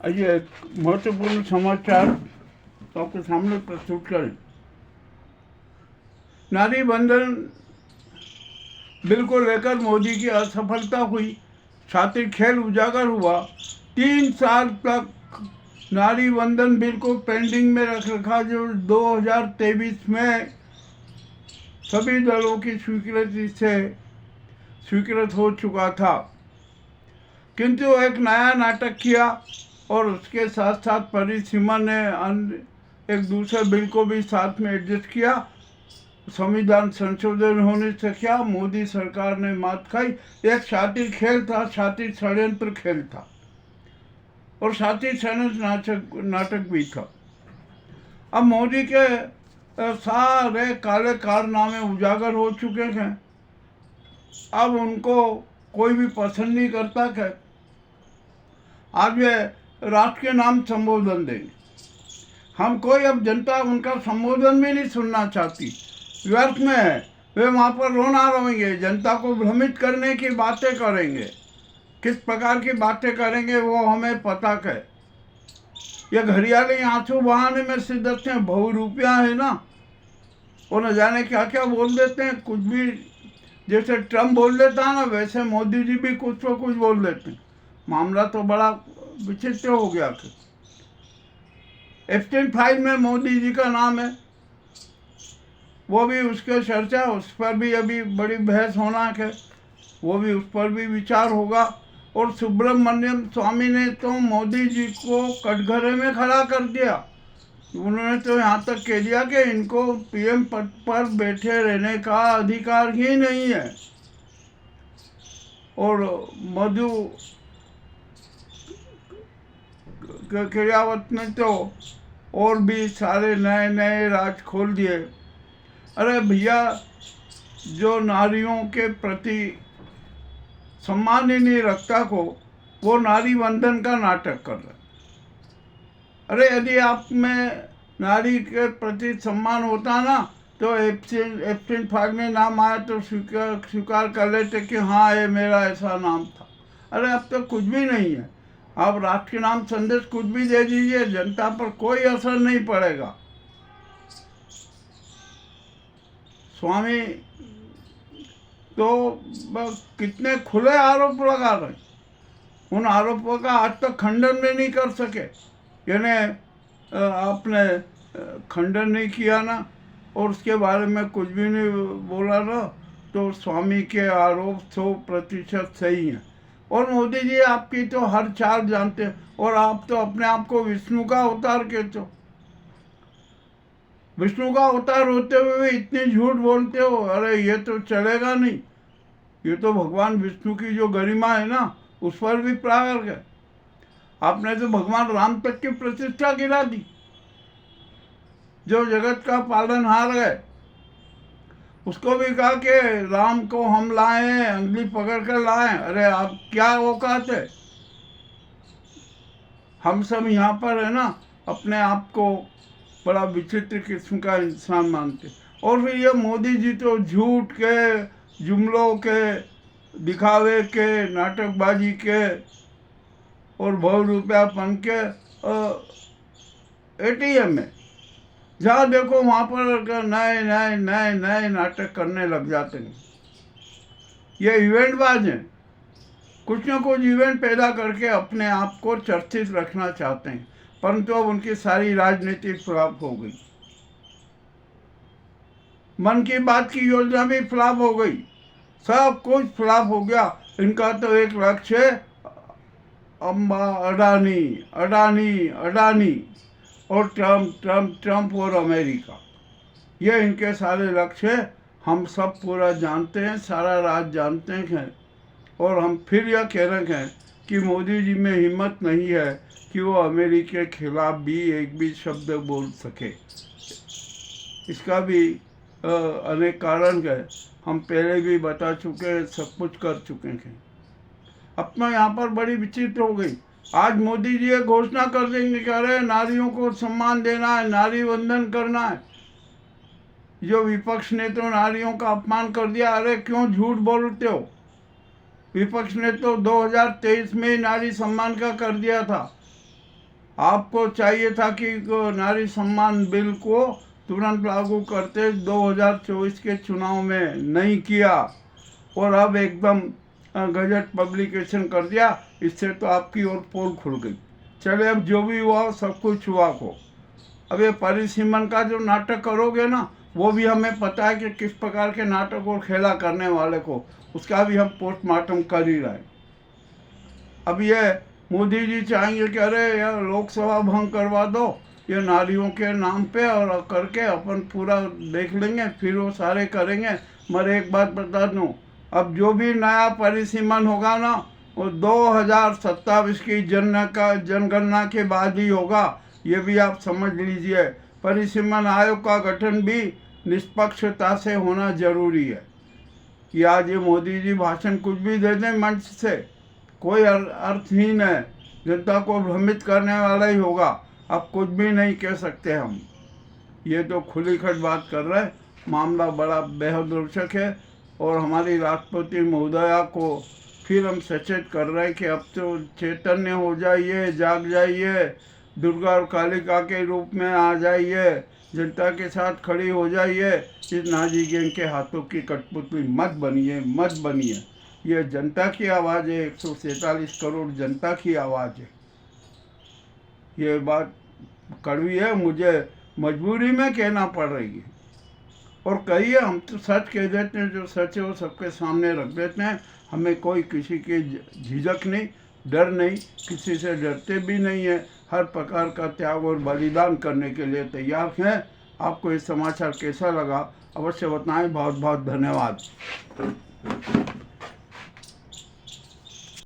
आइए एक महत्वपूर्ण समाचार तो आपके सामने प्रस्तुत करें। नारी बंधन बिल को लेकर मोदी की असफलता हुई, छात्र खेल उजागर हुआ। 3 साल तक नारी बंधन बिल को पेंडिंग में रख रखा, जो 2023 में सभी दलों की स्वीकृति से स्वीकृत हो चुका था, किंतु एक नया नाटक किया और उसके साथ साथ परिसीमा ने एक दूसरे बिल को भी साथ में एडजस्ट किया। संविधान संशोधन होने से क्या मोदी सरकार ने मात खाई। एक शातिर खेल था, शातिर षड्यंत्र खेल था और शातिर षड्यंत्र नाटक भी था। अब मोदी के सारे काले कारनामे उजागर हो चुके हैं। अब उनको कोई भी पसंद नहीं करता कि आज वे राष्ट्र के नाम संबोधन देंगे। हम कोई अब जनता उनका संबोधन भी नहीं सुनना चाहती, व्यर्थ में है। वे वहाँ पर रोना रोएंगे, जनता को भ्रमित करने की बातें करेंगे। किस प्रकार की बातें करेंगे वो हमें पता है। ये घड़ियाली आंसू बहाने में सिद्धत हैं, बहुरूपियाँ है ना, वो न जाने क्या क्या बोल देते हैं। कुछ भी जैसे ट्रम्प बोल देता है ना, वैसे मोदी जी भी कुछ तो कुछ बोल देते हैं। मामला तो बड़ा विचित्र हो गया था। एप्स्टीन फाइल में मोदी जी का नाम है, वो भी उसके चर्चा, उस पर भी अभी बड़ी बहस होना है, वो भी उस पर भी विचार होगा। और सुब्रमण्यम स्वामी ने तो मोदी जी को कटघरे में खड़ा कर दिया। उन्होंने तो यहाँ तक कह दिया कि इनको पीएम पद पर बैठे रहने का अधिकार ही नहीं है। और मधु क्रियावत ने तो और भी सारे नए नए राज खोल दिए। अरे भैया, जो नारियों के प्रति सम्मान ही नहीं रखता को, वो नारी बंधन का नाटक कर रहा है। अरे यदि आप में नारी के प्रति सम्मान होता ना, तो एप्स्टीन फाइल में नाम आया तो स्वीकार कर लेते कि हाँ ये मेरा ऐसा नाम था। अरे अब तो कुछ भी नहीं है। आप राष्ट्र के नाम संदेश कुछ भी दे दीजिए, जनता पर कोई असर नहीं पड़ेगा। स्वामी तो कितने खुले आरोप लगा रहे, उन आरोपों का आज तक खंडन भी नहीं कर सके। यानी आपने खंडन नहीं किया ना, और उसके बारे में कुछ भी नहीं बोला ना, तो स्वामी के आरोप 100% सही हैं। और मोदी जी आपकी तो हर चाल जानते हैं, और आप तो अपने आप को विष्णु का अवतार कहते हो। विष्णु का अवतार होते हुए इतनी झूठ बोलते हो। अरे ये तो चलेगा नहीं। ये तो भगवान विष्णु की जो गरिमा है ना, उस पर भी प्रहार है। आपने तो भगवान राम तक की प्रतिष्ठा गिरा दी, जो जगत का पालनहार है। उसको भी कहा कि राम को हम लाए, अंगली पकड़ कर लाए। अरे आप क्या औकात है। हम सब यहाँ पर है ना, अपने आप को बड़ा विचित्र किस्म का इंसान मानते। और फिर ये मोदी जी तो झूठ के, जुमलों के, दिखावे के, नाटकबाजी के और बहुरूपयापन के एटीएम में जहाँ देखो वहाँ पर नए नए नए नए नाटक करने लग जाते हैं। ये इवेंटबाज हैं, कुछ न कुछ इवेंट पैदा करके अपने आप को चर्चित रखना चाहते हैं, परंतु अब उनकी सारी राजनीति फ्लॉप हो गई। मन की बात की योजना भी फ्लॉप हो गई, सब कुछ फ्लॉप हो गया। इनका तो एक लक्ष्य है, अम्बा, अडानी अडानी अडानी और ट्रम्प ट्रम्प ट्रम्प और अमेरिका, ये इनके सारे लक्ष्य है। हम सब पूरा जानते हैं, सारा राज जानते हैं। और हम फिर यह कह रहे हैं कि मोदी जी में हिम्मत नहीं है कि वो अमेरिका के खिलाफ भी एक भी शब्द बोल सके। इसका भी अनेक कारण है, हम पहले भी बता चुके हैं, सब कुछ कर चुके हैं। अब तो यहाँ पर बड़ी विचित्र हो गई। आज मोदी जी ये घोषणा कर देंगे कि अरे नारियों को सम्मान देना है, नारी वंदन करना है। जो विपक्ष ने तो नारियों का अपमान कर दिया। अरे क्यों झूठ बोलते हो। विपक्ष ने तो 2023 में नारी सम्मान का कर दिया था। आपको चाहिए था कि नारी सम्मान बिल को तुरंत लागू करते 2024 के चुनाव में, नहीं किया और अब एकदम गजट पब्लिकेशन कर दिया। इससे तो आपकी और पोल खुल गई। चले, अब जो भी हुआ सब कुछ हुआ को। अब ये परिसीमन का जो नाटक करोगे ना, वो भी हमें पता है कि किस प्रकार के नाटक और खेला करने वाले को, उसका भी हम पोस्टमार्टम कर ही रहे हैं। अब ये मोदी जी चाहेंगे कि अरे यार लोकसभा भंग करवा दो ये नारियों के नाम पे, और करके अपन पूरा देख लेंगे, फिर वो सारे करेंगे। मगर एक बात बता दूँ, अब जो भी नया परिसीमन होगा ना, वो 2027 की जनगणना के बाद ही होगा। ये भी आप समझ लीजिए। परिसीमन आयोग का गठन भी निष्पक्षता से होना जरूरी है। कि आज ये मोदी जी भाषण कुछ भी दे दें मंच से, कोई अर्थहीन है, जनता को भ्रमित करने वाला ही होगा। अब कुछ भी नहीं कह सकते हम। ये तो खुली खट बात कर रहे हैं। मामला बड़ा बेहद रोचक है और हमारी राष्ट्रपति महोदया को फिर हम सचेत कर रहे हैं कि अब तो चैतन्य हो जाइए, जाग जाइए, दुर्गा और कालिका के रूप में आ जाइए, जनता के साथ खड़ी हो जाइए। इस नाजी गैंग के हाथों की कठपुतली मत बनिए, मत बनिए। ये जनता की आवाज़ है, 147 करोड़ जनता की आवाज़ है। ये बात कड़वी है, मुझे मजबूरी में कहना पड़ रही है। और कहिए, हम तो सच कह देते हैं, जो सच है वो सबके सामने रख देते हैं। हमें कोई किसी की झिझक नहीं, डर नहीं, किसी से डरते भी नहीं है। हर प्रकार का त्याग और बलिदान करने के लिए तैयार हैं। आपको ये समाचार कैसा लगा अवश्य बताएं। बहुत बहुत धन्यवाद।